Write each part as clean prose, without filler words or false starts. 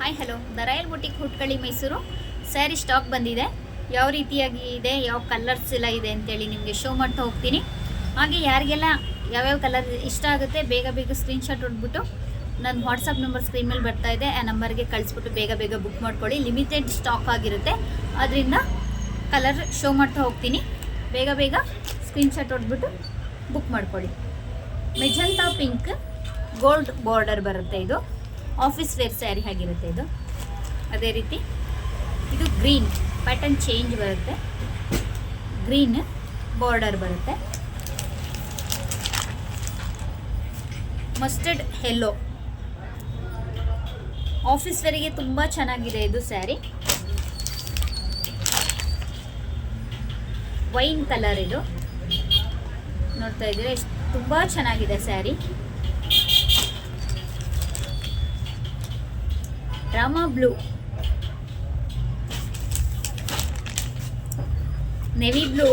Hi hello, the royal boutique Hootagalli Mysore sari stock ಬಂದಿದೆ. ಯಾವ ರೀತಿಯಾಗಿ ಇದೆ, ಯಾವ ಕಲರ್ಸ್ ಎಲ್ಲ ಇದೆ ಅಂತೇಳಿ ನಿಮಗೆ ಶೋ ಮಾಡ್ತಾ ಹೋಗ್ತೀನಿ. ಹಾಗೆ ಯಾರಿಗೆಲ್ಲ ಯಾವ್ಯಾವ ಕಲರ್ ಇಷ್ಟ ಆಗುತ್ತೆ ಬೇಗ ಬೇಗ ಸ್ಕ್ರೀನ್ಶಾಟ್ ಹೊಡ್ಬಿಟ್ಟು ನನ್ನ ವಾಟ್ಸಪ್ ನಂಬರ್ ಸ್ಕ್ರೀನ್ ಮೇಲೆ ಬರ್ತಾ ಇದೆ, ಆ ನಂಬರ್ಗೆ ಕಳಿಸ್ಬಿಟ್ಟು ಬೇಗ ಬೇಗ ಬುಕ್ ಮಾಡ್ಕೊಳ್ಳಿ. ಲಿಮಿಟೆಡ್ ಸ್ಟಾಕ್ ಆಗಿರುತ್ತೆ, ಅದರಿಂದ ಕಲರ್ ಶೋ ಮಾಡ್ತಾ ಹೋಗ್ತೀನಿ. ಬೇಗ ಬೇಗ ಸ್ಕ್ರೀನ್ಶಾಟ್ ಹೊಡ್ಬಿಟ್ಟು ಬುಕ್ ಮಾಡ್ಕೊಳ್ಳಿ. ಮೆಜಂತಾ ಪಿಂಕ್ ಗೋಲ್ಡ್ ಬಾರ್ಡರ್ ಬರುತ್ತೆ. ಇದು ಆಫೀಸ್ ವೇರ್ ಸ್ಯಾರಿ ಆಗಿರುತ್ತೆ. ಇದು ಅದೇ ರೀತಿ ಇದು ಗ್ರೀನ್ ಪ್ಯಾಟರ್ನ್ ಚೇಂಜ್ ಬರುತ್ತೆ, ಗ್ರೀನ್ ಬಾರ್ಡರ್ ಬರುತ್ತೆ. ಮಸ್ಟರ್ಡ್ ಯೆಲ್ಲೋ ಆಫೀಸ್ ವೇರಿಗೆ ತುಂಬ ಚೆನ್ನಾಗಿದೆ ಇದು ಸ್ಯಾರಿ. ವೈನ್ ಕಲರ್ ಇದು ನೋಡ್ತಾ ಇದ್ದೀರಾ, ತುಂಬ ಚೆನ್ನಾಗಿದೆ sari. Rama blue, navy blue,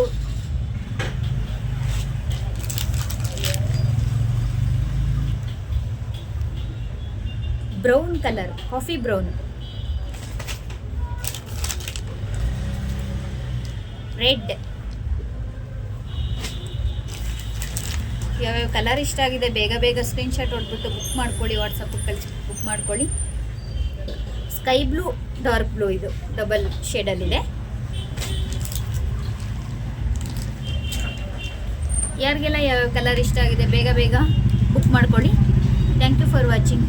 brown colour, coffee brown, red. ಯಾವ್ಯಾವ ಕಲರ್ ಇಷ್ಟ ಆಗಿದೆ ಬೇಗ ಬೇಗ ಸ್ಕ್ರೀನ್ಶಾಟ್ ಹೊಡ್ಬಿಟ್ಟು ಬುಕ್ ಮಾಡ್ಕೊಳ್ಳಿ, ವಾಟ್ಸಪ್ಗೆ ಕಳಿಸಿ ಬುಕ್ ಮಾಡ್ಕೊಳ್ಳಿ. ಸ್ಕೈ ಬ್ಲೂ, ಡಾರ್ಕ್ ಬ್ಲೂ, ಇದು ಡಬಲ್ ಶೇಡಲ್ಲಿದೆ. ಯಾರಿಗೆಲ್ಲ ಯಾವ ಕಲರ್ ಇಷ್ಟ ಆಗಿದೆ ಬೇಗ ಬೇಗ ಬುಕ್ ಮಾಡ್ಕೊಳ್ಳಿ. Thank you for watching.